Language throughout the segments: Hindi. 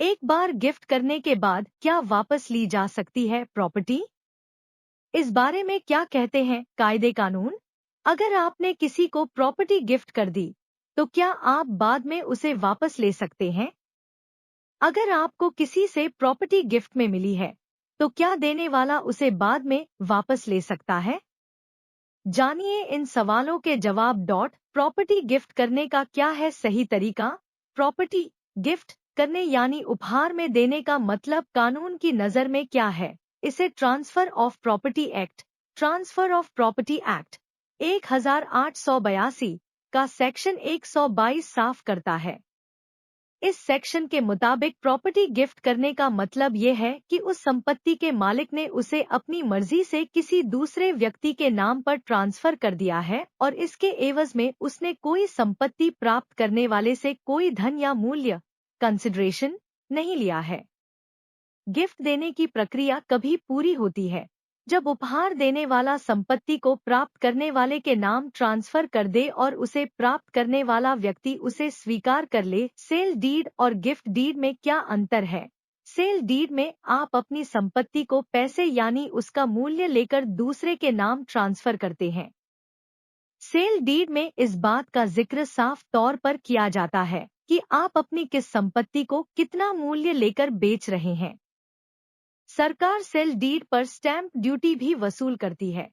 एक बार गिफ्ट करने के बाद क्या वापस ली जा सकती है प्रॉपर्टी? इस बारे में क्या कहते हैं कायदे कानून? अगर आपने किसी को प्रॉपर्टी गिफ्ट कर दी, तो क्या आप बाद में उसे वापस ले सकते हैं? अगर आपको किसी से प्रॉपर्टी गिफ्ट में मिली है, तो क्या देने वाला उसे बाद में वापस ले सकता है? जानिए इन सवालों के जवाब। प्रॉपर्टी गिफ्ट करने का क्या है सही तरीका? प्रॉपर्टी गिफ्ट करने यानी उपहार में देने का मतलब कानून की नज़र में क्या है? इसे transfer of property act, transfer of property act 1882 का सेक्शन 122 साफ करता है। इस सेक्शन के मुताबिक प्रॉपर्टी गिफ्ट करने का मतलब ये है कि उस संपत्ति के मालिक ने उसे अपनी मर्जी से किसी दूसरे व्यक्ति के नाम पर ट्रांसफर कर दिया है और इसके एवज में उसने कोई संपत्ति प्राप्त करने वाले से कोई धन या मूल्य कंसिडरेशन नहीं लिया है। गिफ्ट देने की प्रक्रिया कभी पूरी होती है जब उपहार देने वाला संपत्ति को प्राप्त करने वाले के नाम ट्रांसफर कर दे और उसे प्राप्त करने वाला व्यक्ति उसे स्वीकार कर ले। सेल डीड और गिफ्ट डीड में क्या अंतर है? सेल डीड में आप अपनी संपत्ति को पैसे यानी उसका मूल्य लेकर दूसरे के नाम ट्रांसफर करते हैं। सेल डीड में इस बात का जिक्र साफ तौर पर किया जाता है कि आप अपनी किस संपत्ति को कितना मूल्य लेकर बेच रहे हैं। सरकार सेल डीड पर स्टैंप ड्यूटी भी वसूल करती है।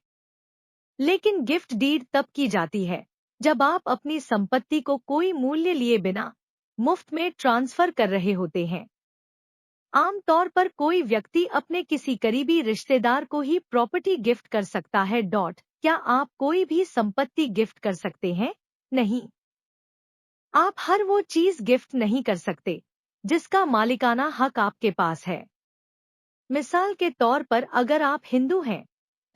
लेकिन गिफ्ट डीड तब की जाती है जब आप अपनी संपत्ति को कोई मूल्य लिए बिना मुफ्त में ट्रांसफर कर रहे होते हैं। आमतौर पर कोई व्यक्ति अपने किसी करीबी रिश्तेदार को ही प्रॉपर्टी गिफ्ट कर सकता है। क्या आप कोई भी संपत्ति गिफ्ट कर सकते हैं? नहीं। आप हर वो चीज गिफ्ट नहीं कर सकते जिसका मालिकाना हक आपके पास है। मिसाल के तौर पर अगर आप हिंदू हैं,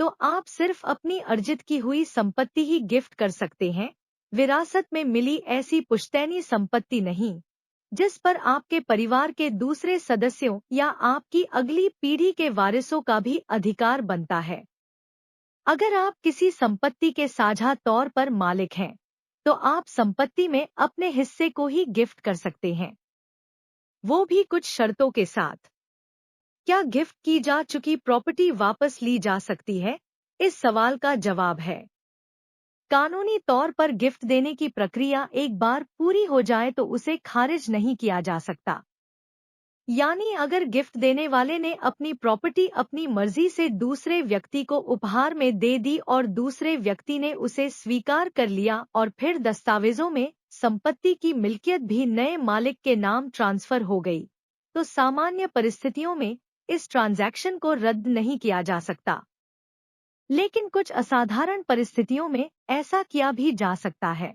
तो आप सिर्फ अपनी अर्जित की हुई संपत्ति ही गिफ्ट कर सकते हैं, विरासत में मिली ऐसी पुश्तैनी संपत्ति नहीं जिस पर आपके परिवार के दूसरे सदस्यों या आपकी अगली पीढ़ी के वारिसों का भी अधिकार बनता है। अगर आप किसी संपत्ति के साझा तौर पर मालिक हैं, तो आप संपत्ति में अपने हिस्से को ही गिफ्ट कर सकते हैं, वो भी कुछ शर्तों के साथ। क्या गिफ्ट की जा चुकी प्रॉपर्टी वापस ली जा सकती है? इस सवाल का जवाब है कानूनी तौर पर गिफ्ट देने की प्रक्रिया एक बार पूरी हो जाए तो उसे खारिज नहीं किया जा सकता। यानी अगर गिफ्ट देने वाले ने अपनी प्रॉपर्टी अपनी मर्जी से दूसरे व्यक्ति को उपहार में दे दी और दूसरे व्यक्ति ने उसे स्वीकार कर लिया और फिर दस्तावेजों में संपत्ति की मिल्कियत भी नए मालिक के नाम ट्रांसफर हो गई, तो सामान्य परिस्थितियों में इस ट्रांजैक्शन को रद्द नहीं किया जा सकता। लेकिन कुछ असाधारण परिस्थितियों में ऐसा किया भी जा सकता है।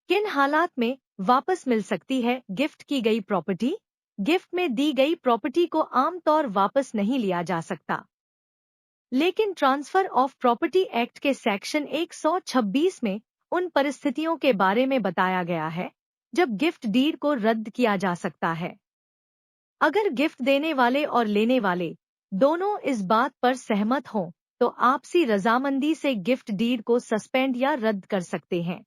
किन हालात में वापस मिल सकती है गिफ्ट की गई प्रॉपर्टी? गिफ्ट में दी गई प्रॉपर्टी को आमतौर वापस नहीं लिया जा सकता, लेकिन ट्रांसफर ऑफ प्रॉपर्टी एक्ट के सेक्शन 126 में उन परिस्थितियों के बारे में बताया गया है जब गिफ्ट डीड को रद्द किया जा सकता है। अगर गिफ्ट देने वाले और लेने वाले दोनों इस बात पर सहमत हों, तो आपसी रजामंदी से गिफ्ट डीड को सस्पेंड या रद्द कर सकते हैं।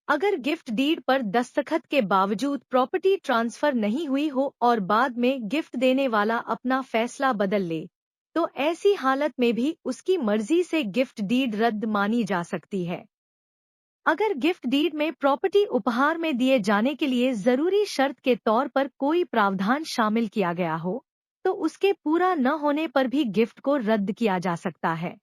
अगर गिफ्ट डीड पर दस्तखत के बावजूद प्रॉपर्टी ट्रांसफर नहीं हुई हो और बाद में गिफ्ट देने वाला अपना फैसला बदल ले, तो ऐसी हालत में भी उसकी मर्जी से गिफ्ट डीड रद्द मानी जा सकती है। अगर गिफ्ट डीड में प्रॉपर्टी उपहार में दिए जाने के लिए जरूरी शर्त के तौर पर कोई प्रावधान शामिल किया गया हो, तो उसके पूरा न होने पर भी गिफ्ट को रद्द किया जा सकता है।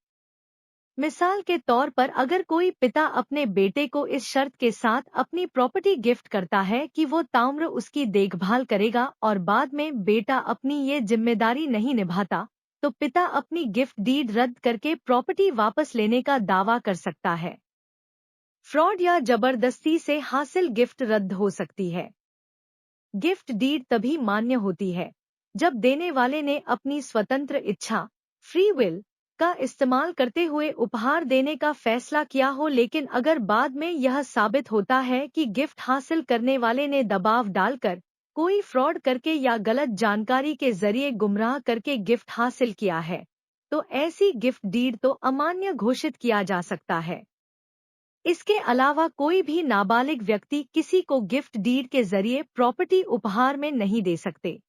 मिसाल के तौर पर अगर कोई पिता अपने बेटे को इस शर्त के साथ अपनी प्रॉपर्टी गिफ्ट करता है कि वो ताउम्र उसकी देखभाल करेगा और बाद में बेटा अपनी ये जिम्मेदारी नहीं निभाता, तो पिता अपनी गिफ्ट डीड रद्द करके प्रॉपर्टी वापस लेने का दावा कर सकता है। फ्रॉड या जबरदस्ती से हासिल गिफ्ट रद्द हो सकती है। गिफ्ट डीड तभी मान्य होती है जब देने वाले ने अपनी स्वतंत्र इच्छा फ्री विल का इस्तेमाल करते हुए उपहार देने का फैसला किया हो, लेकिन अगर बाद में यह साबित होता है कि गिफ्ट हासिल करने वाले ने दबाव डालकर, कोई फ्रॉड करके या गलत जानकारी के जरिए गुमराह करके गिफ्ट हासिल किया है, तो ऐसी गिफ्ट डीड तो अमान्य घोषित किया जा सकता है। इसके अलावा कोई भी नाबालिग व्यक्ति किसी को गिफ्ट डीड के जरिए प्रॉपर्टी उपहार में नहीं दे सकते।